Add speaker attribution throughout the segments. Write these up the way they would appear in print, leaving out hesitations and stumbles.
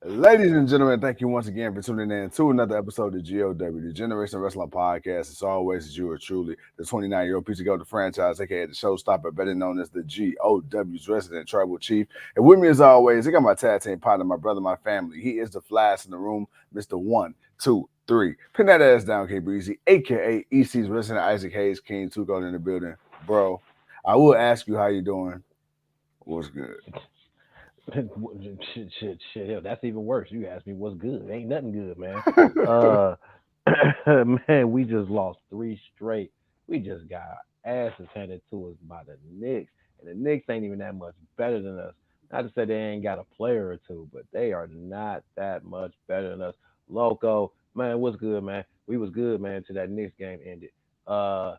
Speaker 1: Ladies and gentlemen, thank you once again for tuning in to another episode of GOW, the Generation Wrestling Podcast. As always, as you are truly the 29-year-old piece of gold, the franchise, aka the showstopper, better known as the GOW's resident tribal chief. And with me, as always, I got my tag team partner, my brother, my family. He is the flash in the room, Mr. 1, 2, 3. Pin that ass down, K Breezy, aka EC's resident Isaac Hayes, King Tuco in the building. Bro, I will ask you how you doing. What's good?
Speaker 2: Shit, hell, that's even worse. You asked me what's good. Ain't nothing good, man. Uh, man, we just lost three straight. We just got our asses handed to us by the Knicks, and the Knicks ain't even that much better than us. Not to say they ain't got a player or two, but they are not that much better than us. Loco, man, what's good, man? We was good, man, till that Knicks game ended. Uh,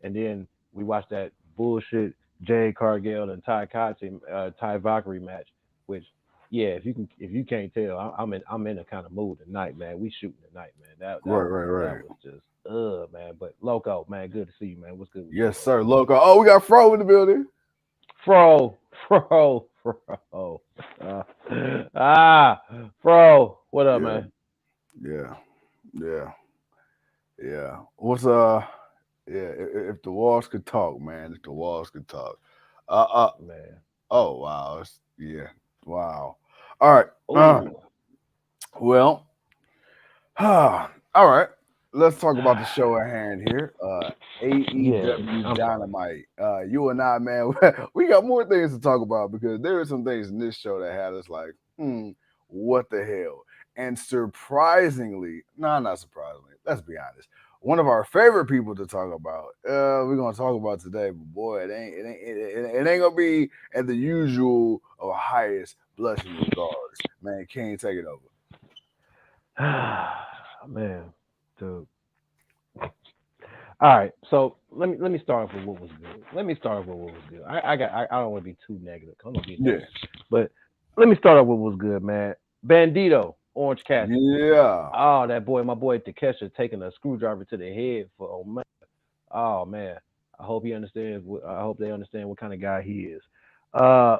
Speaker 2: and then we watched that bullshit Jade Cargill and Ty Valkyrie match. Which, yeah, if you can't tell, I'm in a kind of mood tonight, man. We shooting tonight, man. That was just man. But Loco, man, good to see you, man. What's good with you?
Speaker 1: Yes, sir, Loco. Oh, we got Fro in the building.
Speaker 2: Fro. Fro. What up,
Speaker 1: Yeah,
Speaker 2: man?
Speaker 1: yeah. What's yeah, if the walls could talk, man, if the walls could talk.
Speaker 2: Man.
Speaker 1: Oh wow, yeah, wow. All right.
Speaker 2: Ooh.
Speaker 1: Well, all right. Let's talk about the show at hand here.
Speaker 2: Yeah,
Speaker 1: AEW
Speaker 2: I'm sorry.
Speaker 1: Dynamite. You and I, man, we got more things to talk about because there are some things in this show that had us like, what the hell? And surprisingly, not surprisingly, let's be honest. One of our favorite people to talk about, we're gonna talk about today, but boy, it ain't gonna be at the usual or highest blushing regards. Man, King, take it over.
Speaker 2: Man, dude. All right, so let me start off with what was good. Let me start off with what was good. I don't want to be too negative. I'm gonna be
Speaker 1: Yeah.
Speaker 2: negative, but let me start off with what was good, man. Bandito, Orange Cassidy.
Speaker 1: Yeah.
Speaker 2: Oh, that boy, my boy Takesha taking a screwdriver to the head for Omega. Oh man, I hope he understands. I hope they understand what kind of guy he is. Uh,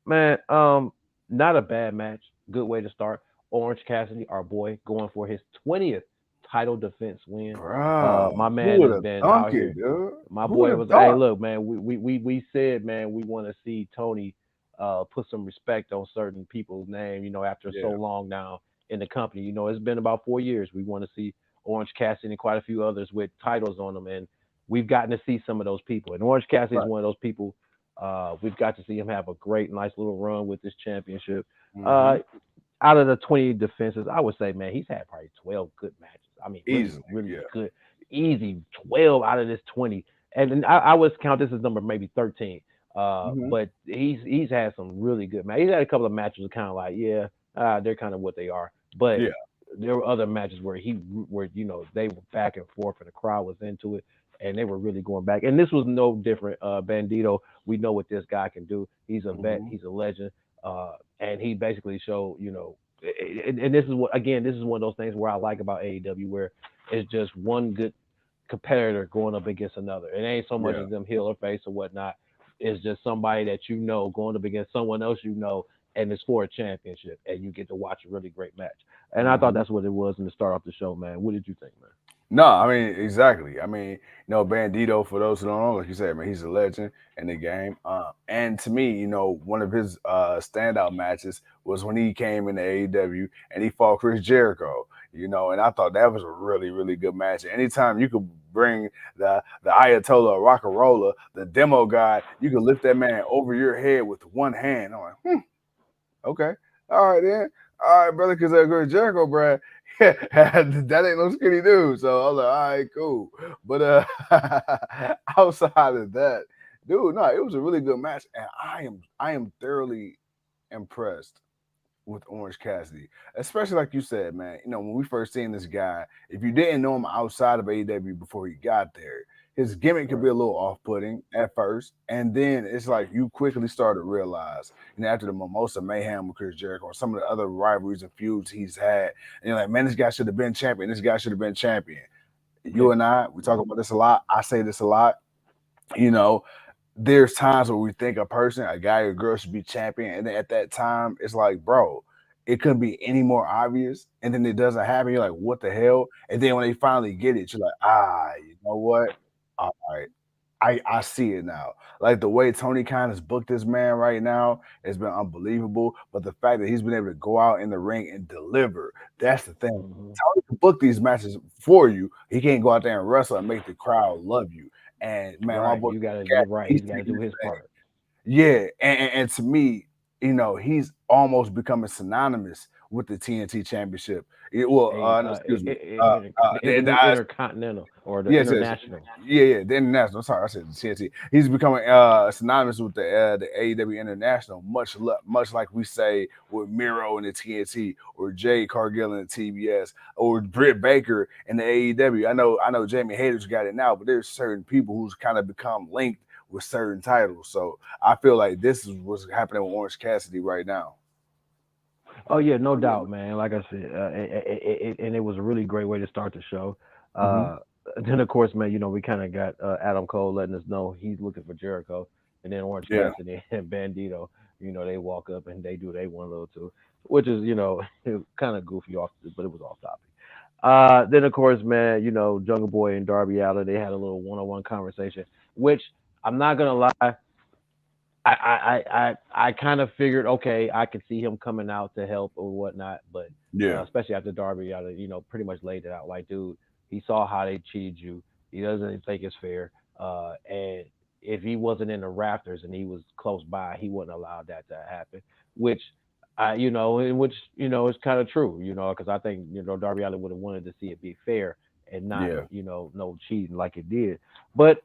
Speaker 2: man, not a bad match. Good way to start. Orange Cassidy, our boy, going for his 20th title defense win.
Speaker 1: Bro,
Speaker 2: My
Speaker 1: who
Speaker 2: man
Speaker 1: would
Speaker 2: has
Speaker 1: have
Speaker 2: been
Speaker 1: thunk
Speaker 2: out
Speaker 1: it,
Speaker 2: here.
Speaker 1: dude?
Speaker 2: My
Speaker 1: Who would
Speaker 2: boy
Speaker 1: have
Speaker 2: was, hey,
Speaker 1: thought?
Speaker 2: look, man, we said, man, we want to see Tony put some respect on certain people's name, after so
Speaker 1: Yeah.
Speaker 2: long now in the company. It's been about 4 years. We want to see Orange Cassidy and quite a few others with titles on them, and we've gotten to see some of those people. And Orange Cassidy is
Speaker 1: Right.
Speaker 2: one of those people. We've got to see him have a great, nice little run with this championship.
Speaker 1: Mm-hmm.
Speaker 2: Uh, Out of the 20 defenses, I would say, man, he's had probably 12 good matches. I mean, really,
Speaker 1: Easily.
Speaker 2: really
Speaker 1: Yeah.
Speaker 2: good, easy 12 out of this 20. And then I would count this as number maybe 13.
Speaker 1: Mm-hmm.
Speaker 2: But he's had some really good matches. He's had a couple of matches that kind of like, yeah, they're kind of what they are. But
Speaker 1: Yeah.
Speaker 2: there were other matches where they were back and forth and the crowd was into it and they were really going back. And this was no different. Bandito, we know what this guy can do. He's a vet.
Speaker 1: Mm-hmm.
Speaker 2: He's a legend. And he basically showed, and this is what again, this is one of those things where I like about AEW where it's just one good competitor going up against another. It ain't so much
Speaker 1: Yeah.
Speaker 2: as them heel or face or whatnot. It's just somebody that going up against someone else and it's for a championship, and you get to watch a really great match. And I thought
Speaker 1: Mm-hmm.
Speaker 2: that's what it was in the start off the show, man. What did you think, man?
Speaker 1: No, I mean exactly. I mean, Bandito. For those who don't know, like you said, man, he's a legend in the game. And to me, one of his standout matches was when he came into AEW and he fought Chris Jericho. And I thought that was a really, really good match. Anytime you could bring the Ayatollah Rockarola, the demo guy, you could lift that man over your head with one hand. I'm like, okay, all right then, all right, brother, because Chris Jericho, bro, that ain't no skinny dude. So I was like, all right, cool. But outside of that, dude, no, it was a really good match, and I am thoroughly impressed with Orange Cassidy, especially like you said, man. When we first seen this guy, if you didn't know him outside of AEW before he got there, his gimmick could
Speaker 2: Right.
Speaker 1: be a little off-putting at first, and then it's like you quickly start to realize, after the Mimosa Mayhem with Chris Jericho or some of the other rivalries and feuds he's had, and you're like, man, this guy should have been champion. This guy should have been champion. You
Speaker 2: Yeah.
Speaker 1: and we talk about this a lot. I say this a lot. You know, there's times where we think a person, a guy or girl should be champion, and then at that time, it's like, bro, it couldn't be any more obvious. And then it doesn't happen. You're like, what the hell? And then when they finally get it, you're like, you know what? All right. I see it now. Like the way Tony Khan has booked this man right now has been unbelievable. But the fact that he's been able to go out in the ring and deliver, that's the thing.
Speaker 2: Mhm.
Speaker 1: Tony can book these matches for you. He can't go out there and wrestle and make the crowd love you. And man, my
Speaker 2: Right.
Speaker 1: boy,
Speaker 2: You're right.
Speaker 1: he's
Speaker 2: He's got to
Speaker 1: taking
Speaker 2: do
Speaker 1: this
Speaker 2: his
Speaker 1: thing.
Speaker 2: part.
Speaker 1: Yeah, and to me, he's almost becoming synonymous with the TNT Championship. No, excuse me.
Speaker 2: The Intercontinental or the
Speaker 1: Yes, yes,
Speaker 2: International.
Speaker 1: yeah, the international. Sorry, I said the TNT. He's becoming synonymous with the AEW International, much like we say with Miro and the TNT, or Jade Cargill and the TBS, or Britt Baker and the AEW. I know Jamie Hayter's got it now, but there's certain people who's kind of become linked with certain titles. So I feel like this is what's happening with Orange Cassidy right now.
Speaker 2: Oh yeah, no doubt, man. Like I said, and it was a really great way to start the show.
Speaker 1: Hmm.
Speaker 2: Uh, then of course, man, we kind of got Adam Cole letting us know he's looking for Jericho, and then Orange
Speaker 1: Yeah,
Speaker 2: Cassidy and Bandito, they walk up and they do they one little two, which is kind of goofy off, but it was off topic. Then of course, man, Jungle Boy and Darby Allin, they had a little one-on-one conversation, which I'm not gonna lie, I kind of figured, okay, I could see him coming out to help or whatnot, but
Speaker 1: yeah,
Speaker 2: especially after Darby, pretty much laid it out like, dude, he saw how they cheated you. He doesn't think it's fair. And if he wasn't in the rafters and he was close by, he wouldn't allow that to happen. Which, in which is kind of true, because I think Darby Allin would have wanted to see it be fair and not
Speaker 1: yeah,
Speaker 2: no cheating like it did, but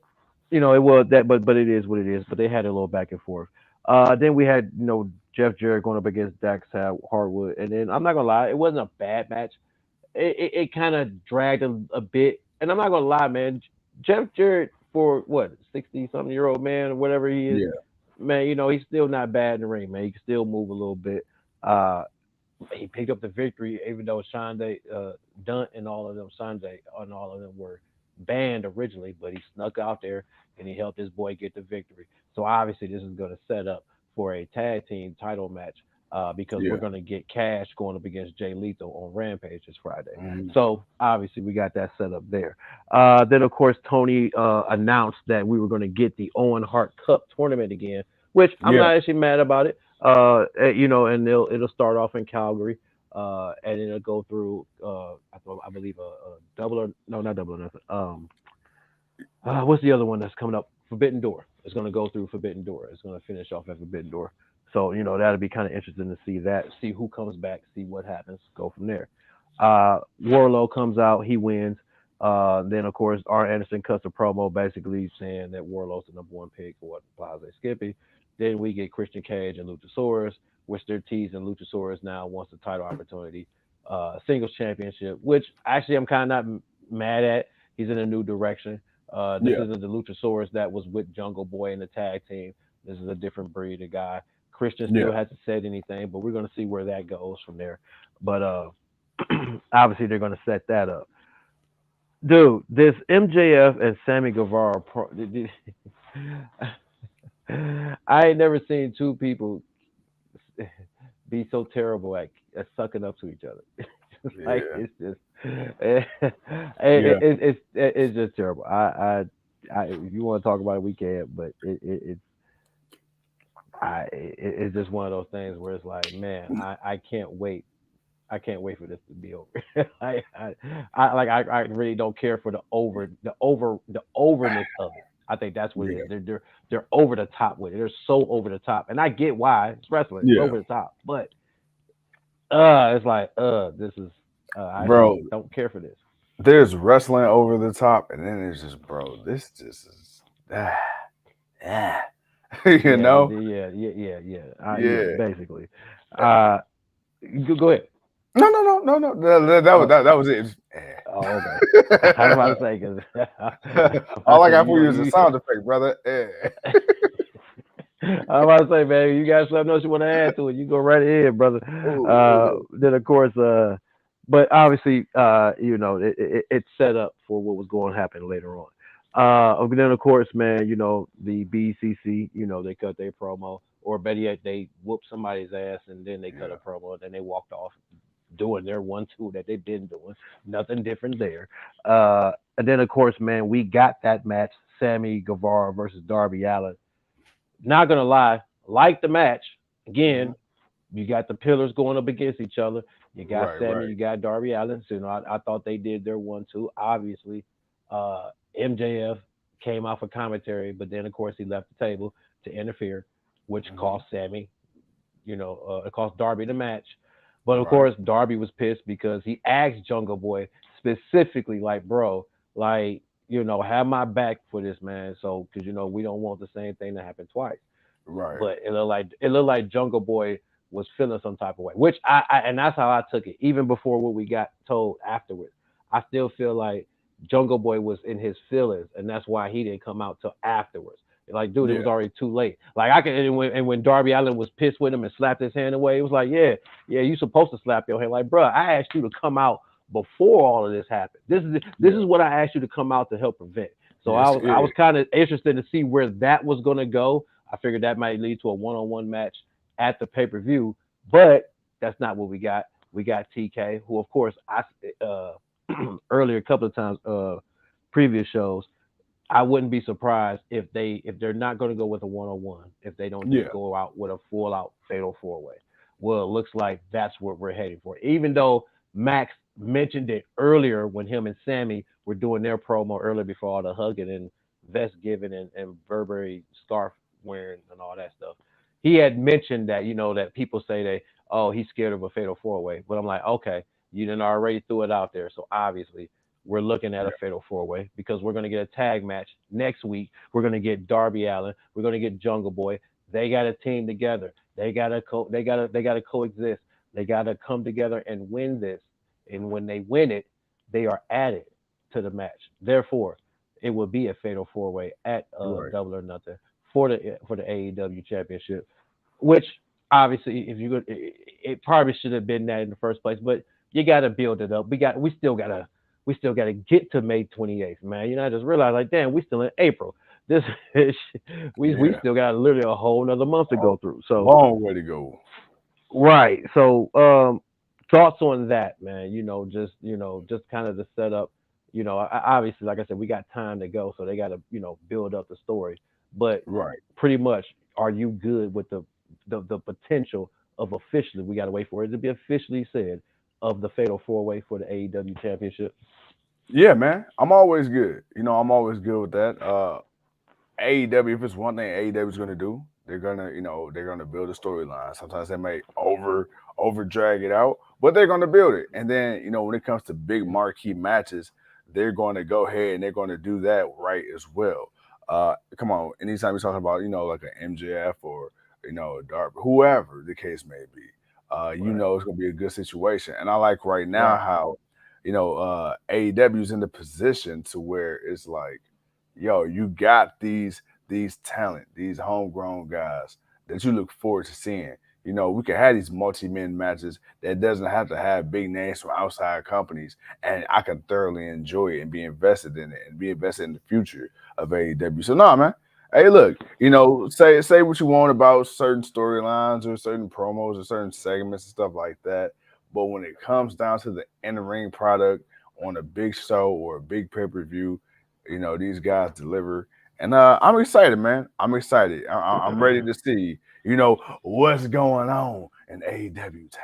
Speaker 2: it was that, but it is what it is. But they had a little back and forth. Then we had Jeff Jarrett going up against Dax Harwood, and then I'm not gonna lie, it wasn't a bad match. It kind of dragged a bit, and I'm not gonna lie, man. Jeff Jarrett, for what, 60-something-year-old man or whatever he is,
Speaker 1: yeah,
Speaker 2: man, he's still not bad in the ring, man. He can still move a little bit. Uh, he picked up the victory, even though Shande, Dunt, and all of them, Sanjay, and all of them were banned originally, but he snuck out there and he helped his boy get the victory. So obviously, this is going to set up for a tag team title match, because we're
Speaker 1: yeah.
Speaker 2: going to get Cash going up against Jay Lethal on Rampage this Friday.
Speaker 1: Mhm.
Speaker 2: So obviously, we got that set up there. Then, of course, Tony announced that we were going to get the Owen Hart Cup tournament again, which I'm
Speaker 1: Yeah,
Speaker 2: not actually mad about it. And it'll start off in Calgary, and it'll go through. I believe a double or no, not double or nothing. What's the other one that's coming up? Forbidden Door. It's going to go through Forbidden Door. It's going to finish off at Forbidden Door. So that'll be kind of interesting to see that, see who comes back, see what happens, go from there. Warlow comes out, he wins. Then of course, R. Anderson cuts a promo basically saying that Warlow's the number one pick for what Plaza Skippy. Then we get Christian Cage and Luchasaurus, which they're teasing Luchasaurus now wants the title opportunity, singles championship, which actually I'm kind of not mad at. He's in a new direction. This
Speaker 1: yeah,
Speaker 2: isn't the Luchasaurus that was with Jungle Boy in the tag team. This is a different breed of guy. Christian
Speaker 1: yeah,
Speaker 2: still hasn't said anything, but we're going to see where that goes from there. But obviously, they're going to set that up. Dude, this MJF and Sammy Guevara I ain't never seen two people be so terrible at sucking up to each other. Like
Speaker 1: yeah,
Speaker 2: it's just
Speaker 1: yeah.
Speaker 2: it's just terrible. If you want to talk about it, we can, but it's just one of those things where it's like, man, I can't wait. I can't wait for this to be over. I really don't care for the overness of it. I think that's what it
Speaker 1: Yeah,
Speaker 2: is. They're over the top with it. They're so over the top, and I get why it's wrestling. It's
Speaker 1: yeah,
Speaker 2: over the top, but it's like this is I just
Speaker 1: bro.
Speaker 2: don't care for this.
Speaker 1: There's wrestling over the top, and then there's just, bro. This just is, ah, you
Speaker 2: Yeah,
Speaker 1: know.
Speaker 2: yeah.
Speaker 1: Yeah.
Speaker 2: Basically, uh, go ahead.
Speaker 1: No. That was it. Just,
Speaker 2: Oh, okay. I was about to say because
Speaker 1: All I got for you is a sound effect, brother.
Speaker 2: I'm about to say, man, you got something else you want to add to it, you go right ahead, brother.
Speaker 1: Ooh.
Speaker 2: Then of course, but obviously, it's set up for what was going to happen later on. Then of course, man, the BCC, they cut their promo. or better yet, they whooped somebody's ass and then they cut a
Speaker 1: Yeah.
Speaker 2: promo and then they walked off doing their 1-2 that they've been doing. Nothing different there. And then of course, man, we got that match: Sammy Guevara versus Darby Allin. Not gonna lie, like the match.
Speaker 1: Hmm.
Speaker 2: Again, you got the pillars going up against each other. You got
Speaker 1: Right.
Speaker 2: Sammy,
Speaker 1: Right.
Speaker 2: you got Darby Allin. So, I thought they did their 1-2. Obviously, MJF came out for commentary, but then of course he left the table to interfere, which
Speaker 1: Hmm.
Speaker 2: cost Sammy, it cost Darby the match. But of
Speaker 1: Right.
Speaker 2: course, Darby was pissed because he asked Jungle Boy specifically, like, bro, like, have my back for this, man. So, because we don't want the same thing to happen twice.
Speaker 1: Right.
Speaker 2: But it looked like Jungle Boy was feeling some type of way, which and that's how I took it. Even before what we got told afterwards, I still feel like Jungle Boy was in his feelings, and that's why he didn't come out till afterwards. Like, dude, it was
Speaker 1: Yeah.
Speaker 2: already too late. Like I can, and when Darby Allin was pissed with him and slapped his hand away, it was like, yeah, yeah, you supposed to slap your hand. Like, bro, I asked you to come out before all of this happened. This is
Speaker 1: Yeah.
Speaker 2: what I asked you to come out to help prevent. So I
Speaker 1: Yes.
Speaker 2: was I
Speaker 1: Yeah.
Speaker 2: was kind of interested to see where that was gonna go. I figured that might lead to a one-on-one match at the pay-per-view, but that's not what we got. We got TK, who of course I earlier a couple of times previous shows. I wouldn't be surprised if they're not going to go with a one-on-one, if they don't just
Speaker 1: Yeah.
Speaker 2: go out with a full-out fatal four-way. Well, it looks like that's what we're heading for. Even though Max mentioned it earlier when him and Sammy were doing their promo earlier before all the hugging and vest giving and Burberry scarf wearing and all that stuff, he had mentioned that that people say he's scared of a fatal four-way, but I'm like, okay, you didn't already threw it out there, so obviously we're looking at a
Speaker 1: Yeah.
Speaker 2: fatal four way because we're going to get a tag match next week. We're going to get Darby Allin. We're going to get Jungle Boy. They got to team together. They got to coexist. They got to come together and win this. And when they win it, they are added to the match. Therefore, it will be a fatal four way at
Speaker 1: Right.
Speaker 2: Double or Nothing for the AEW Championship. Which obviously, if you could, it probably should have been that in the first place. But you got to build it up. We still got to get to May 28th, man. I just realized, like, damn, we still in April. This we
Speaker 1: Yeah.
Speaker 2: still got literally a whole another month to
Speaker 1: Oh,
Speaker 2: go through. So
Speaker 1: long way to go.
Speaker 2: right. So thoughts on that, man. Just kind of the setup. Obviously, like I said, we got time to go, so they got to build up the story. But
Speaker 1: Right.
Speaker 2: pretty much, are you good with the potential of officially? We got to wait for it to be officially said of the fatal four way for the AEW Championship.
Speaker 1: Yeah, man. I'm always good. I'm always good with that. AEW, if it's one thing AEW is gonna do, they're gonna build a storyline. Sometimes they may over drag it out, but they're gonna build it. And then, when it comes to big marquee matches, they're gonna go ahead and they're gonna do that right as well. Come on, anytime you're talking about, like an MJF or Darby, whoever the case may be,
Speaker 2: Right.
Speaker 1: it's gonna be a good situation. And I like right now
Speaker 2: Right.
Speaker 1: how, AEW is in the position to where it's like, yo, you got these talent, these homegrown guys that you look forward to seeing. We can have these multi-men matches that doesn't have to have big names from outside companies, and I can thoroughly enjoy it and be invested in it and be invested in the future of AEW. So no, man. Hey, look, say what you want about certain storylines or certain promos or certain segments and stuff like that. But when it comes down to the in-ring product on a big show or a big pay-per-view, these guys deliver, and I'm excited, man. I'm excited. I'm ready to see, what's going on in AEW town.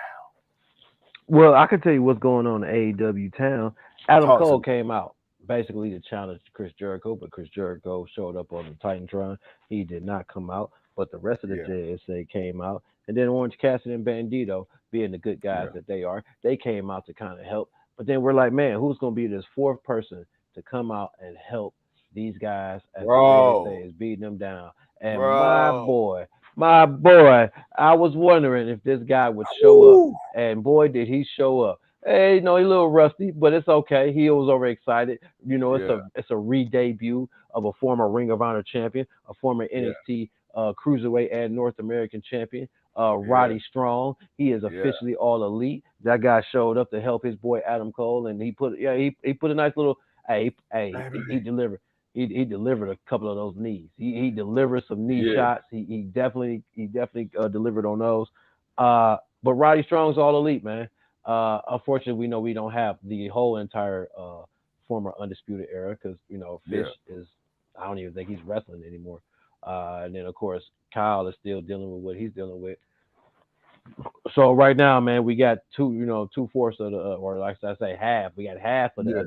Speaker 2: Well, I can tell you what's going on in AEW town. Adam
Speaker 1: Talk to
Speaker 2: Cole
Speaker 1: me.
Speaker 2: came out basically to challenge Chris Jericho, but Chris Jericho showed up on the Titantron. He did not come out, but the rest of the
Speaker 1: Yeah,
Speaker 2: JSA came out. And then Orange Cassidy and Bandito, being the good guys
Speaker 1: yeah,
Speaker 2: that they are, they came out to kind of help. But then we're like, man, who's going to be this fourth person to come out and help these guys as the
Speaker 1: bro,
Speaker 2: JSA is beating them down? And
Speaker 1: bro.
Speaker 2: my boy, I was wondering if this guy would show up,
Speaker 1: Woo.
Speaker 2: and boy, did he show up. Hey, he's a little rusty, but it's okay. He was overexcited. It's
Speaker 1: Yeah,
Speaker 2: a re-debut of a former Ring of Honor champion, a former
Speaker 1: yeah,
Speaker 2: NXT Cruiserweight and North American champion,
Speaker 1: yeah,
Speaker 2: Roddy Strong. He is
Speaker 1: yeah,
Speaker 2: officially all elite. That guy showed up to help his boy Adam Cole, and he put a nice little. Hey, he
Speaker 1: baby.
Speaker 2: delivered. he delivered a couple of those knees. He delivered some knee
Speaker 1: Yeah,
Speaker 2: shots. He definitely delivered on those. But Roddy Strong's all elite, man. Unfortunately, we know we don't have the whole entire former undisputed era because Fish
Speaker 1: yeah.
Speaker 2: is, I don't even think he's wrestling anymore. And then of course Kyle is still dealing with what he's dealing with. So right now, man, we got two-fourths of the, or like I say, half. We got half of
Speaker 1: Yeah,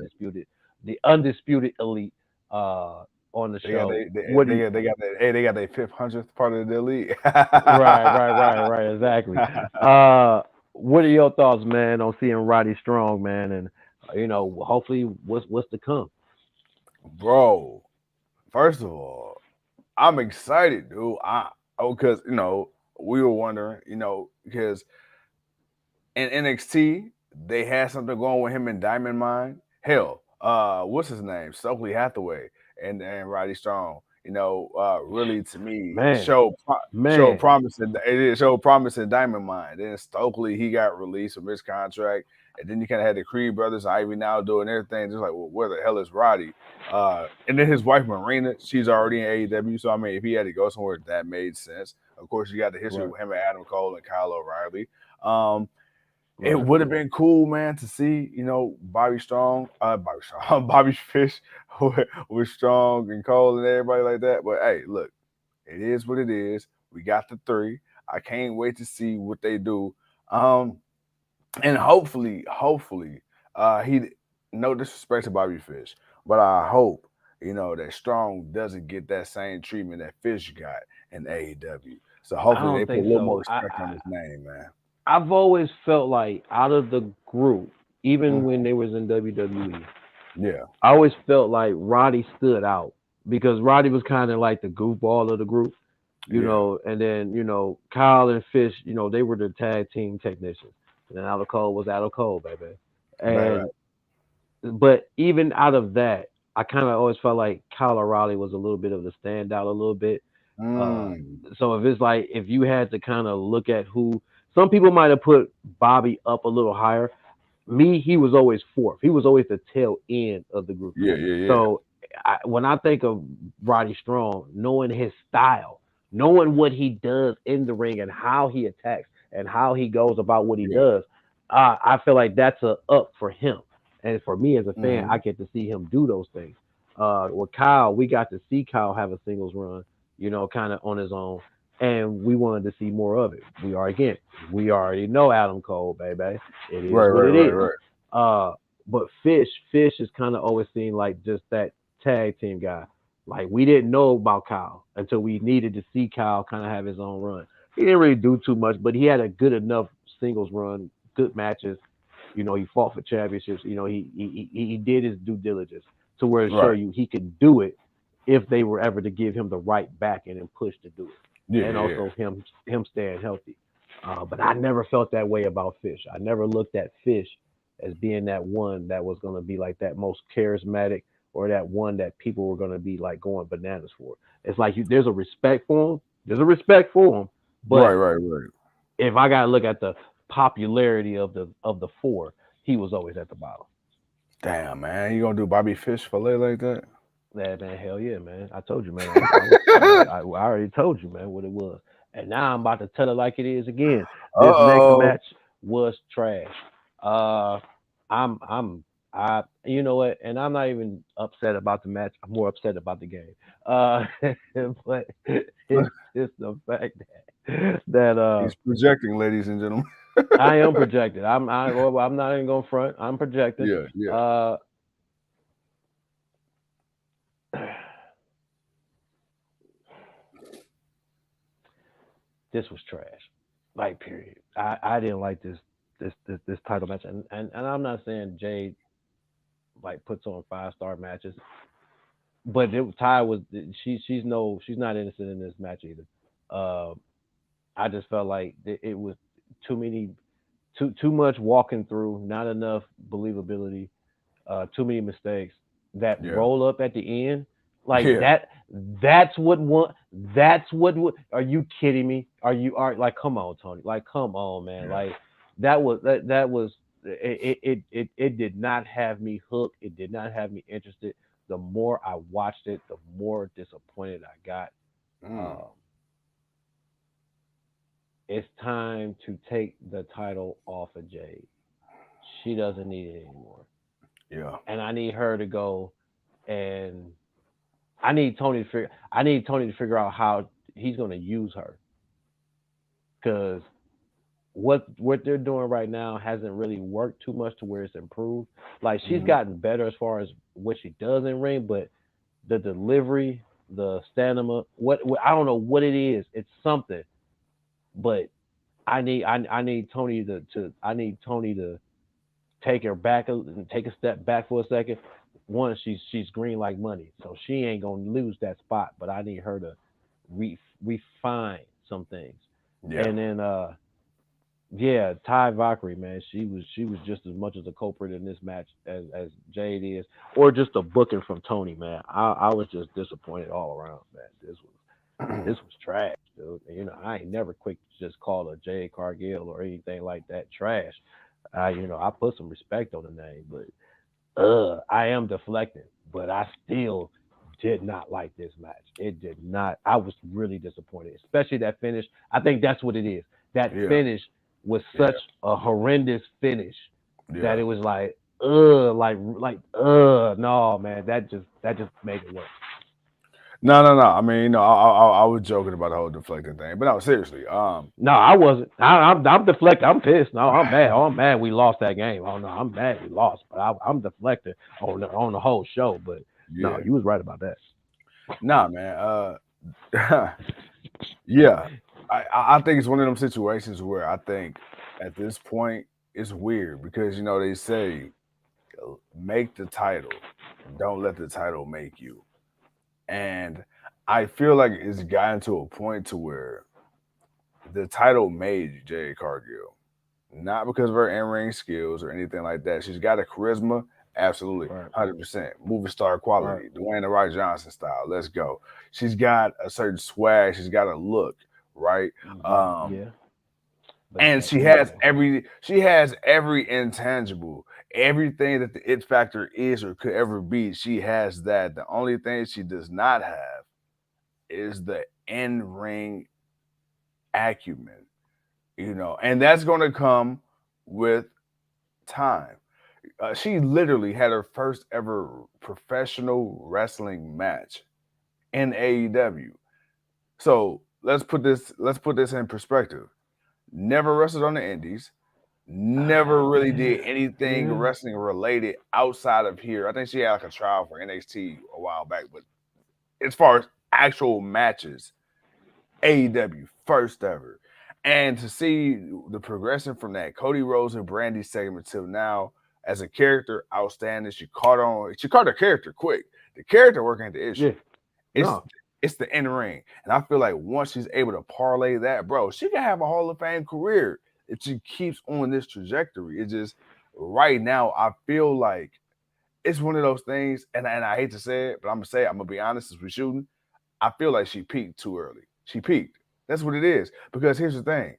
Speaker 2: the undisputed elite on the
Speaker 1: they got
Speaker 2: show. What do you,
Speaker 1: they got that. Hey, they got their 500th part of the elite.
Speaker 2: right, exactly. What are your thoughts, man, on seeing Roddy Strong, man, and hopefully what's to come?
Speaker 1: Bro, first of all, I'm excited, dude. Because we were wondering, because in NXT they had something going with him and Diamond Mine. Hell, what's his name? Stokely Hathaway and Roddy Strong. Really to me
Speaker 2: Man,
Speaker 1: showed
Speaker 2: man,
Speaker 1: promise. It showed promise in Diamond Mine. Then Stokely he got released from his contract, and then you kind of had the Creed brothers, Ivy now doing everything. Just like, well, where the hell is Roddy? And then his wife Marina, she's already in AEW. So I mean, if he had to go somewhere, that made sense. Of course, you got the history
Speaker 2: right,
Speaker 1: with him and Adam Cole and Kyle O'Reilly. Um, it
Speaker 2: right,
Speaker 1: would have been cool, man, to see, Bobby Fish with Strong and Cole and everybody like that. But hey, look, it is what it is. We got the three. I can't wait to see what they do. Um, and hopefully, he no disrespect to Bobby Fish, but I hope that Strong doesn't get that same treatment that Fish got in AEW. So
Speaker 2: I
Speaker 1: hopefully they
Speaker 2: don't
Speaker 1: put a
Speaker 2: think
Speaker 1: little more
Speaker 2: so.
Speaker 1: respect on his name, man.
Speaker 2: I've always felt like out of the group, even when
Speaker 1: Mhm.
Speaker 2: they was in WWE,
Speaker 1: Yeah,
Speaker 2: I always felt like Roddy stood out because Roddy was kind of like the goofball of the group,
Speaker 1: yeah,
Speaker 2: and then Kyle and Fish, they were the tag team technicians, and then Adam Cole was Adam Cole, baby.
Speaker 1: right.
Speaker 2: And but even out of that, I kind of always felt like Kyle O'Reilly was a little bit of the standout, a little bit. Uh,
Speaker 1: Mm,
Speaker 2: so if it's like if you had to kind of look at who, some people might have put Bobby up a little higher. Me, he was always fourth. He was always the tail end of the group.
Speaker 1: yeah, yeah, yeah,
Speaker 2: So when I think of Roddy Strong, knowing his style, knowing what he does in the ring and how he attacks and how he goes about what he
Speaker 1: yeah.
Speaker 2: does, I feel like that's a up for him. And for me as a fan, I
Speaker 1: Hmm.
Speaker 2: get to see him do those things. With Kyle, we got to see Kyle have a singles run, kind of on his own, and we wanted to see more of it. We already know Adam Cole, baby. It is
Speaker 1: Right,
Speaker 2: what
Speaker 1: right,
Speaker 2: it
Speaker 1: right,
Speaker 2: is.
Speaker 1: right.
Speaker 2: Uh, but Fish is kind of always seen like just that tag team guy. Like we didn't know about Kyle until we needed to see Kyle kind of have his own run. He didn't really do too much, but he had a good enough singles run, good matches. He fought for championships. He did his due diligence to where it show
Speaker 1: Right.
Speaker 2: you he could do it if they were ever to give him the right backing and push to do
Speaker 1: Yeah,
Speaker 2: it, and
Speaker 1: yeah, yeah.
Speaker 2: also him staying healthy. But I never felt that way about Fish. I never looked at Fish as being that one that was going to be like that most charismatic or that one that people were going to be like going bananas for. It's like there's a respect for him. There's a respect for him,
Speaker 1: Right,
Speaker 2: but
Speaker 1: right, right.
Speaker 2: if I got to look at the popularity of the four, he was always at the bottom.
Speaker 1: Damn, man, you gonna do Bobby Fish fillet like that?
Speaker 2: Man, hell yeah, man. I told you, man. I already told you, man, what it was. And now I'm about to tell it like it is again. This next
Speaker 1: Uh-oh.
Speaker 2: match was trash. Uh, I, you know what? And I'm not even upset about the match. I'm more upset about the game. Uh, but it's just the fact that
Speaker 1: He's projecting, ladies and gentlemen.
Speaker 2: I am projected. I'm not even going to front. I'm projecting.
Speaker 1: Yeah, yeah.
Speaker 2: Uh, this was trash. Like period. I didn't like this title match, and I'm not saying Jade like puts on 5-star matches, but Ty was she's not innocent in this match either. Uh, I just felt like it was too many too much walking through, not enough believability, too many mistakes. That
Speaker 1: Yeah.
Speaker 2: roll up at the end, like
Speaker 1: Yeah.
Speaker 2: that's what one. That's what. Are you kidding me? Are like? Come on, Tony. Like, come on, man.
Speaker 1: Yeah.
Speaker 2: Like that was. It did not have me hooked. It did not have me interested. the more I watched it, the more disappointed I got.
Speaker 1: Mm.
Speaker 2: It's time to take the title off of Jade. She doesn't need it anymore.
Speaker 1: Yeah.
Speaker 2: And I need her to go, and I need Tony to figure out how he's going to use her, cuz what they're doing right now hasn't really worked too much to where it's improved. Like she's
Speaker 1: Mhm.
Speaker 2: gotten better as far as what she does in ring, but the delivery, the stamina, what I don't know what it is. It's something, but I need Tony to take her back and take a step back for a second. One, she's green like money, so she ain't gonna lose that spot. But I need her to refine some things,
Speaker 1: Yeah.
Speaker 2: and then yeah, Ty Valkyrie, man, she was just as much as a culprit in this match as Jade is, or just a booking from Tony, man. I was just disappointed all around, man. This was trash, dude. I ain't never quick to just call a Jade Cargill or anything like that trash. I put some respect on the name, but I am deflecting, but I still did not like this match. It did not. I was really disappointed, especially that finish. I think that's what it is. That
Speaker 1: Yeah.
Speaker 2: finish was such
Speaker 1: Yeah.
Speaker 2: a horrendous finish that
Speaker 1: Yeah.
Speaker 2: it was like, no, man, that just made it worse.
Speaker 1: No, no, no. I mean, I was joking about the whole deflecting thing, but no, seriously.
Speaker 2: No, I wasn't. I'm deflecting. I'm pissed. No, I'm mad. Oh, I'm mad we lost that game. Oh no, I'm mad we lost. But I'm deflecting on the whole show. But no,
Speaker 1: Yeah.
Speaker 2: you was right about that.
Speaker 1: Nah, man. Yeah. I think it's one of them situations where I think at this point it's weird because they say make the title, don't let the title make you. And I feel like it's gotten to a point to where the title made Jade Cargill. Not because of her in-ring skills or anything like that. She's got a charisma, absolutely,
Speaker 2: Right,
Speaker 1: 100%. Movie star
Speaker 2: right.
Speaker 1: quality, Dwayne the Rock Johnson style. Let's go. She's got a certain swag. She's got a look, right?
Speaker 2: Yeah, but
Speaker 1: And
Speaker 2: that ego.
Speaker 1: she has every intangible, everything that the it factor is or could ever be. She has that. The only thing she does not have is the in-ring acumen, and that's going to come with time. She literally had her first ever professional wrestling match in AEW. So let's put this in perspective. Never wrestled on the Indies. Never really did
Speaker 2: Yeah,
Speaker 1: anything
Speaker 2: yeah.
Speaker 1: wrestling related outside of here. I think she had like a trial for NXT a while back, but as far as actual matches, AEW first ever. And to see the progression from that Cody Rhodes and Brandy segment till now as a character, outstanding. She caught her character quick. The character working at the issue.
Speaker 2: Yeah.
Speaker 1: It's
Speaker 2: No.
Speaker 1: it's the in ring. And I feel like once she's able to parlay that, bro, she can have a Hall of Fame career if she keeps on this trajectory. It's just right now, I feel like it's one of those things, and I hate to say it, but I'm gonna say it, I'm gonna be honest as we're shooting. I feel like she peaked too early. She peaked. That's what it is. Because here's the thing: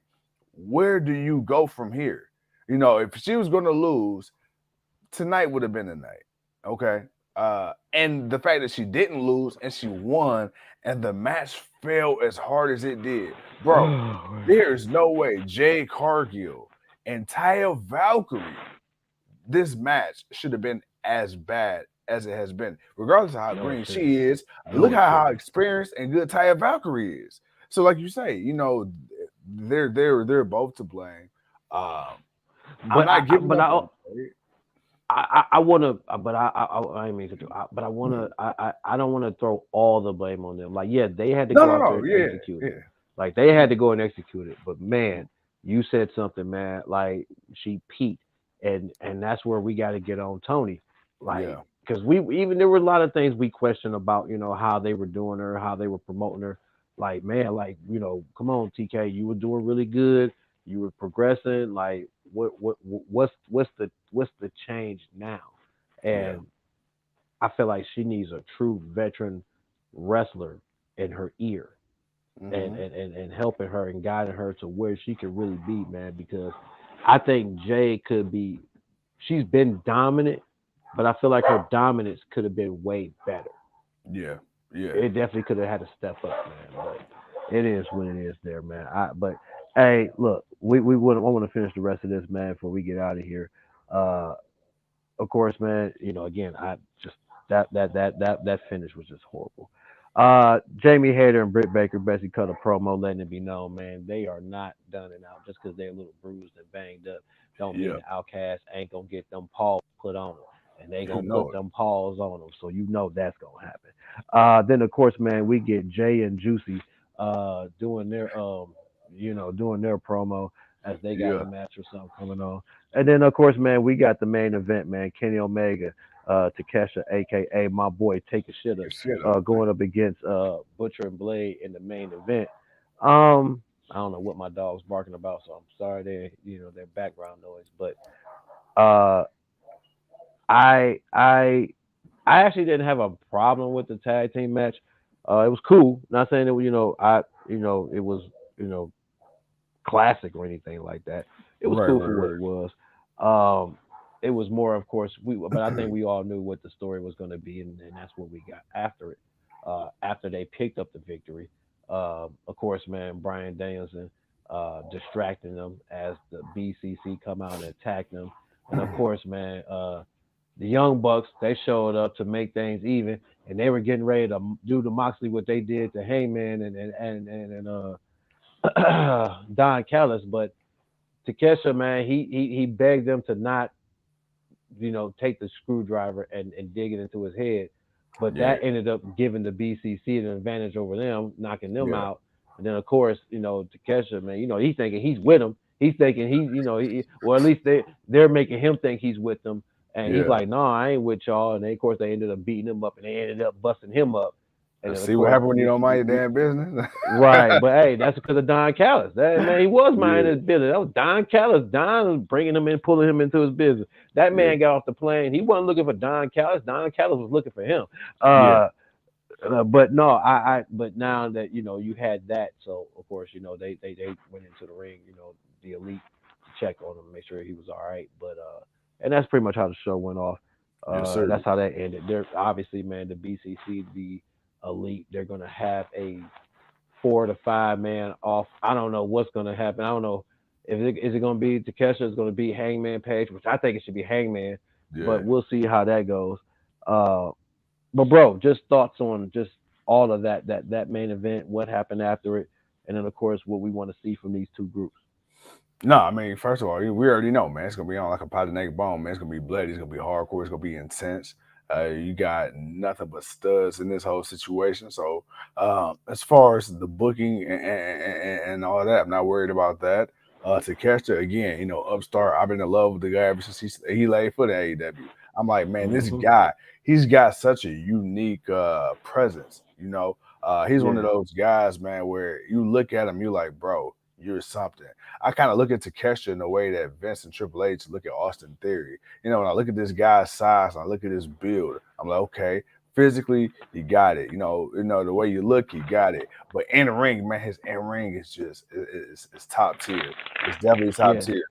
Speaker 1: where do you go from here? If she was going to lose, tonight would have been the night. Okay. And the fact that she didn't lose and she won, and the match fell as hard as it did, bro. There's no way Jade Cargill and Taya Valkyrie, this match should have been as bad as it has been, regardless of how
Speaker 2: No, it
Speaker 1: green
Speaker 2: shouldn't.
Speaker 1: she is. Look
Speaker 2: No, it
Speaker 1: how
Speaker 2: shouldn't.
Speaker 1: experienced and good Taya Valkyrie is. So, like you say, they're both to blame. Um, I'm
Speaker 2: But
Speaker 1: not giving
Speaker 2: but
Speaker 1: up on Jade.
Speaker 2: I want to, but I didn't mean to do, but I want to, I don't want to throw all the blame on them. Like, yeah, they had to
Speaker 1: No,
Speaker 2: go
Speaker 1: no,
Speaker 2: out there
Speaker 1: no.
Speaker 2: and
Speaker 1: Yeah,
Speaker 2: execute it.
Speaker 1: yeah,
Speaker 2: Like, they had to go and execute it. But man, you said something, man. Like, she peaked, and that's where we got to get on Tony. Like,
Speaker 1: yeah,
Speaker 2: because we even there were a lot of things we questioned about, how they were doing her, how they were promoting her. Like, man, like, come on, TK, you were doing really good. You were progressing. Like, what's the change now?
Speaker 1: yeah.
Speaker 2: And I feel like she needs a true veteran wrestler in her ear, and
Speaker 1: Hmm.
Speaker 2: and helping her and guiding her to where she could really be, man. Because I think Jay could be. She's been dominant, but I feel like her dominance could have been way better.
Speaker 1: Yeah, yeah,
Speaker 2: It definitely could have had to step up, man. But it is what it is, there, man. But hey, look, we would I want to finish the rest of this, man, before we get out of here. Uh, of course, man. Again, I just that finish was just horrible. Jamie Hayter and Britt Baker basically cut a promo letting it be known, man, they are not done and out just because they're a little bruised and banged up. Don't mean
Speaker 1: yeah.
Speaker 2: the Outcast ain't gonna get them paws put on them, and they
Speaker 1: You
Speaker 2: gonna put
Speaker 1: know
Speaker 2: them paws on them. So that's gonna happen. Then of course, man, we get Jay and Juicy doing their doing their promo as they
Speaker 1: it.
Speaker 2: got
Speaker 1: Yeah,
Speaker 2: a match or something coming on. And then of course, man, we got the main event, man. Kenny Omega, Takesha, aka my boy Takeshita,
Speaker 1: shit up.
Speaker 2: going up against Butcher and Blade in the main event. I don't know what my dog's barking about, so I'm sorry their background noise. But uh I I I actually didn't have a problem with the tag team match. It was cool. Not saying it was, it was, you know, classic or anything like that. It was
Speaker 1: Right,
Speaker 2: cool
Speaker 1: right,
Speaker 2: for what
Speaker 1: right.
Speaker 2: it was. It was more, of course, but I think we all knew what the story was going to be, and that's what we got after it. After they picked up the victory, of course, man, Brian Danielson distracting them as the BCC come out and attack them, and of course, man, the Young Bucks they showed up to make things even, and they were getting ready to do to Moxley what they did to Heyman and Don Callis, but Takesha, man, he begged them to not, take the screwdriver and dig it into his head. But
Speaker 1: Yeah,
Speaker 2: that ended up giving the BCC an advantage over them, knocking them
Speaker 1: yeah,
Speaker 2: out. And then, of course, Takesha, man, he's thinking he's with them. He's thinking or at least they're making him think he's with them. And he's
Speaker 1: yeah.
Speaker 2: like, no, I ain't with y'all. And they, of course, they ended up beating him up, and they ended up busting him up. And then, of
Speaker 1: See what
Speaker 2: course,
Speaker 1: happened when you don't mind your damn business?
Speaker 2: right, but hey, that's because of Don Callis. That man, he was minding
Speaker 1: Yeah,
Speaker 2: his business. That was Don Callis. Don was bringing him in, pulling him into his business. That
Speaker 1: yeah,
Speaker 2: man got off the plane. He wasn't looking for Don Callis. Don Callis was looking for him.
Speaker 1: yeah.
Speaker 2: But no, but now that you had that, so of course they went into the ring. The elite to check on him, make sure he was all right. But and that's pretty much how the show went off.
Speaker 1: Yes, sir.
Speaker 2: That's how that ended. They're obviously, man, the BCC, the elite, they're gonna have a 4 to 5 man off. I don't know what's gonna happen. I don't know if is it gonna be Takesha, is gonna be Hangman Page, which I think it should be Hangman, but
Speaker 1: Yeah.
Speaker 2: we'll see how that goes. Uh, but bro, just thoughts on just all of that main event, what happened after it, and then of course what we want to see from these two groups.
Speaker 1: No, I mean, first of all, we already know, man. It's gonna be on like a pot of naked bone, man. It's gonna be bloody. It's gonna be hardcore. It's gonna be intense. You got nothing but studs in this whole situation. So, as far as the booking and all that, I'm not worried about that. Takeshita, again, upstart. I've been in love with the guy ever since he laid foot at AEW. I'm like, man, this
Speaker 2: Hmm.
Speaker 1: guy, he's got such a unique presence. He's one
Speaker 2: Yeah,
Speaker 1: of those guys, man, where you look at him, you like, bro, you're something. I kind of look at Takeshita in the way that Vince and Triple H look at Austin Theory. When I look at this guy's size and I look at his build, I'm like, okay, physically, he got it. The way you look, he got it. But in the ring, man, his in ring is just it's top tier. It's definitely top
Speaker 2: yeah,
Speaker 1: tier.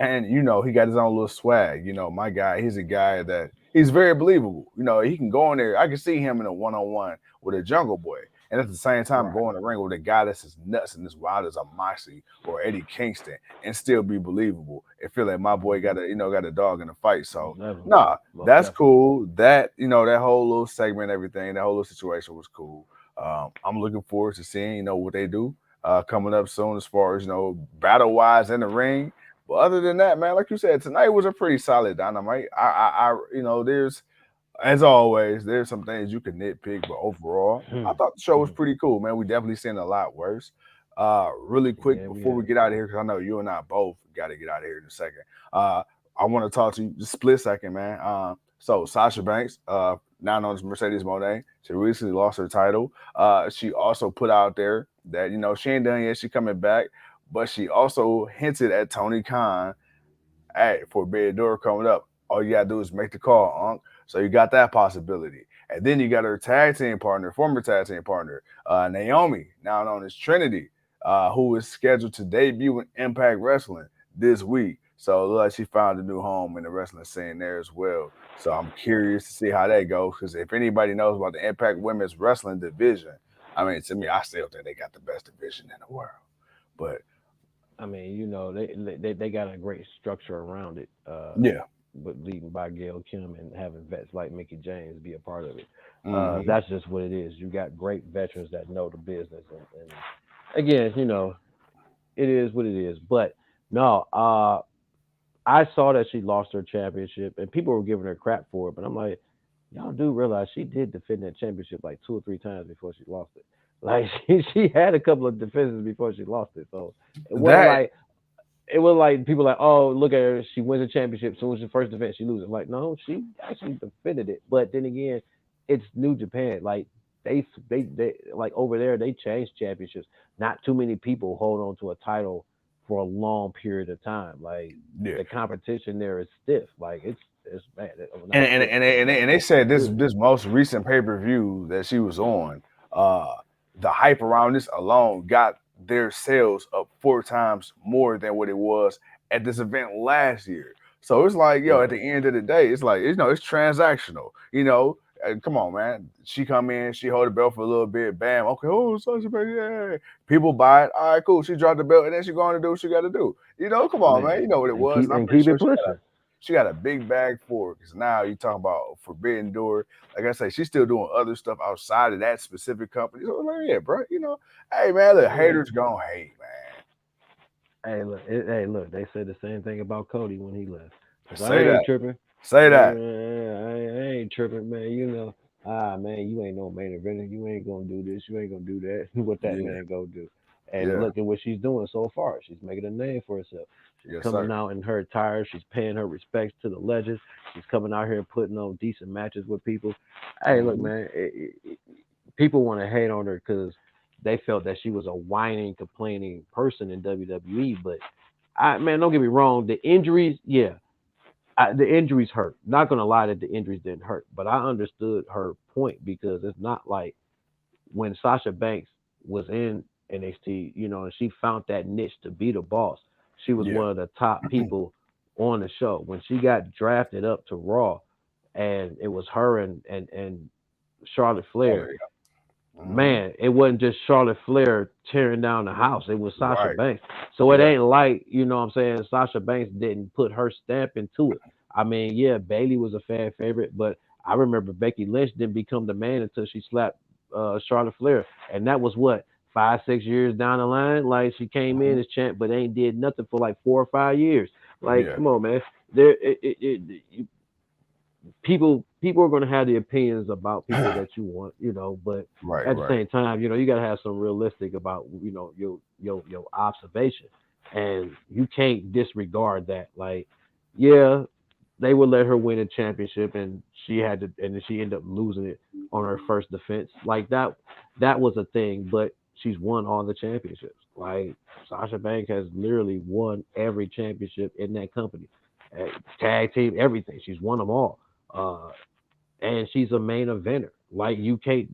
Speaker 1: And he got his own little swag. My guy, he's a guy that he's very believable. He can go in there. I can see him in a one-on-one with a Jungle Boy, and at the same time
Speaker 2: right.
Speaker 1: go in the ring with a guy that's as nuts and as wild as a Moxley or Eddie Kingston, and still be believable and feel like my boy got
Speaker 2: Hmm.
Speaker 1: a dog in the fight. So
Speaker 2: Definitely,
Speaker 1: nah,
Speaker 2: most
Speaker 1: that's
Speaker 2: definitely.
Speaker 1: cool. That whole little segment, everything, that whole little situation was cool. I'm looking forward to seeing what they do coming up soon as far as battle wise in the ring. But other than that, man, like you said, tonight was a pretty solid dynamite. There's as always, there's some things you can nitpick, but overall, I thought the show was pretty cool, man. We definitely seen a lot worse. Really quick
Speaker 2: Yeah, we
Speaker 1: before we
Speaker 2: have.
Speaker 1: get out of here, because I know you and I both got to get out of here in a second. I want to talk to you just a split second, man. So Sasha Banks, now known as Mercedes Moné, she recently lost her title. She also put out there that she ain't done yet. She coming back, but she also hinted at Tony Khan, hey, for Bandidoro coming up, all you gotta do is make the call, Unc. So you got that possibility. And then you got her tag team partner, former tag team partner, Naomi, now known as Trinity, who is scheduled to debut in Impact Wrestling this week. So it looks like she found a new home in the wrestling scene there as well. So I'm curious to see how that goes because if anybody knows about the Impact Women's Wrestling division, I mean, to me, I still think they got the best division in the world. But
Speaker 2: I mean, you know, they got a great structure around it,
Speaker 1: yeah,
Speaker 2: but leading by Gail Kim and having vets like Mickey James be a part of it.
Speaker 1: hmm
Speaker 2: That's just what it is. You got great veterans that know the business, and again, you know, it is what it is. But no, I saw that she lost her championship, and people were giving her crap for it. But I'm like, y'all do realize she did defend that championship like 2 or 3 times before she lost it. Like she had a couple of defenses before she lost it, so it wasn't
Speaker 1: that
Speaker 2: like it was like people like, oh, look at her, she wins a championship. So it's the first defense, she loses. Like, no, she actually defended it. But then again, it's New Japan. Like they like over there, they changed championships. Not too many people hold on to a title for a long period of time. Like
Speaker 1: yeah.
Speaker 2: the competition there is stiff. Like it's bad. Not
Speaker 1: And
Speaker 2: stiff,
Speaker 1: and
Speaker 2: but
Speaker 1: they, and they, and they said this
Speaker 2: good.
Speaker 1: this most recent pay per view that she was on, uh, the hype around this alone got their sales up 4 times more than what it was at this event last year. So it's like, yo,
Speaker 2: Yeah.
Speaker 1: at the end of the day, it's like it's transactional. Come on, man. She come in, she hold the belt for a little bit, bam, okay, oh, Sasha Banks, yeah. People buy it, all right, cool. She dropped the belt, and then she going to do what she got to do. Come on, man.
Speaker 2: Man.
Speaker 1: You know what it
Speaker 2: And
Speaker 1: was, and I'm pretty
Speaker 2: keep
Speaker 1: sure
Speaker 2: it pushing.
Speaker 1: she got a big bag for it because now you talking about Forbidden Door. Like I say, she's still doing other stuff outside of that specific company. So like, yeah, bro, hey man, look,
Speaker 2: Yeah.
Speaker 1: haters gonna hate, man.
Speaker 2: Hey, look. They said the same thing about Cody when he left. So I
Speaker 1: Say
Speaker 2: ain't
Speaker 1: that.
Speaker 2: tripping.
Speaker 1: Say that.
Speaker 2: I ain't tripping, man. You know, man, you ain't no main eventer. You ain't gonna do this. You ain't gonna do that. What that
Speaker 1: Yeah,
Speaker 2: man go do? And
Speaker 1: yeah,
Speaker 2: look at what she's doing so far. She's making a name for herself. She's
Speaker 1: yes,
Speaker 2: coming
Speaker 1: sir.
Speaker 2: out in her attire. She's paying her respects to the legends. She's coming out here and putting on decent matches with people. Hey, look,
Speaker 1: hmm
Speaker 2: man. People want to hate on her because they felt that she was a whining, complaining person in WWE. But man, don't get me wrong. The injuries, yeah, the injuries hurt. Not gonna lie that the injuries didn't hurt, but I understood her point because it's not like when Sasha Banks was in NXT, you know, and she found that niche to be the boss. She was
Speaker 1: Yeah.
Speaker 2: one of the top people on the show. When she got drafted up to Raw, and it was her and Charlotte
Speaker 1: Oh
Speaker 2: Flair,
Speaker 1: yeah.
Speaker 2: man, it wasn't just Charlotte Flair tearing down the house. It was Sasha
Speaker 1: Right.
Speaker 2: Banks. So it
Speaker 1: Yeah.
Speaker 2: ain't like, you know what I'm saying, Sasha Banks didn't put her stamp into it. I mean, yeah, Bailey was a fan favorite, but I remember Becky Lynch didn't become the man until she slapped Charlotte Flair. And that was what, 5, 6 years down the line? Like she came in
Speaker 1: hmm
Speaker 2: as champ, but ain't did nothing for like 4 or 5 years. Like,
Speaker 1: Yeah.
Speaker 2: come on, man. There, people are going to have the opinions about people that you want, you know, but
Speaker 1: Right.
Speaker 2: at the
Speaker 1: Right.
Speaker 2: same time, you know, you got to have some realistic about, you know, your observation, and you can't disregard that. Like, yeah, they would let her win a championship, and she had to, and then she ended up losing it on her first defense. Like that was a thing, but she's won all the championships. Like Sasha Banks has literally won every championship in that company, tag team, everything. She's won them all. Uh, and she's a main eventer. Like you can't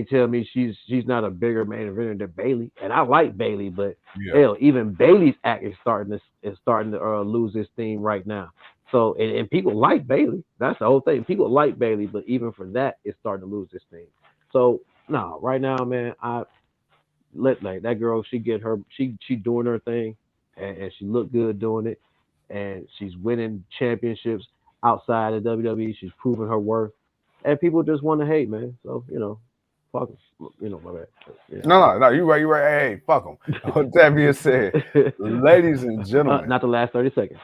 Speaker 2: tell me she's not a bigger main eventer than Bailey. And I like Bailey, but
Speaker 1: Yeah.
Speaker 2: hell, even Bailey's act is starting to lose its steam right now. So and people like Bailey. That's the whole thing. People like Bailey, but even for that, it's starting to lose its steam. So no, right now, man, I let like that girl. She doing her thing, and she looked good doing it, and she's winning championships outside of WWE. She's proving her worth, and people just want to hate, man. So you know, fuck 'em. You know, my bad.
Speaker 1: No, no, no. You right. You right. Hey, fuck them. With that being said, ladies and gentlemen.
Speaker 2: Not the last 30 seconds.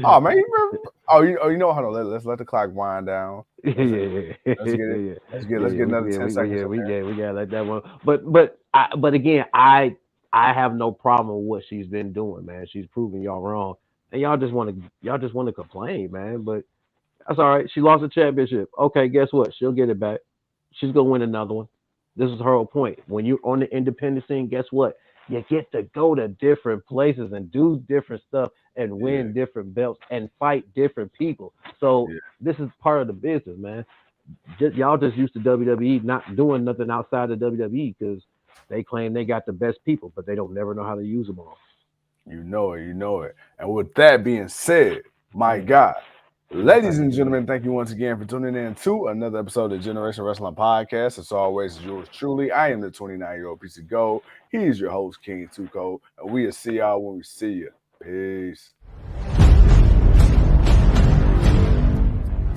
Speaker 1: Oh man, you know. Hold on. Let's let the clock wind down.
Speaker 2: Yeah,
Speaker 1: Let's
Speaker 2: yeah,
Speaker 1: let's
Speaker 2: yeah,
Speaker 1: get it.
Speaker 2: yeah,
Speaker 1: Let's
Speaker 2: yeah.
Speaker 1: get another 10 seconds in there.
Speaker 2: We got like that one. But again, I have no problem with what she's been doing, man. She's proving y'all wrong, and y'all just want to complain, man. But that's all right. She lost the championship. Okay, guess what? She'll get it back. She's gonna win another one. This is her whole point. When you're on the independent scene, guess what? You get to go to different places and do different stuff and
Speaker 1: Yeah,
Speaker 2: win different belts and fight different people. So
Speaker 1: yeah,
Speaker 2: this is part of the business, man. Y'all just used to WWE not doing nothing outside of WWE because they claim they got the best people, but they don't never know how to use them all.
Speaker 1: You know it. You know it. And with that being said, my God, ladies and gentlemen, thank you once again for tuning in to another episode of Generation Wrestling Podcast. As always, is yours truly. I am the 29-year-old piece of gold. He is your host, King Tuco, and we'll see y'all when we see you. Peace.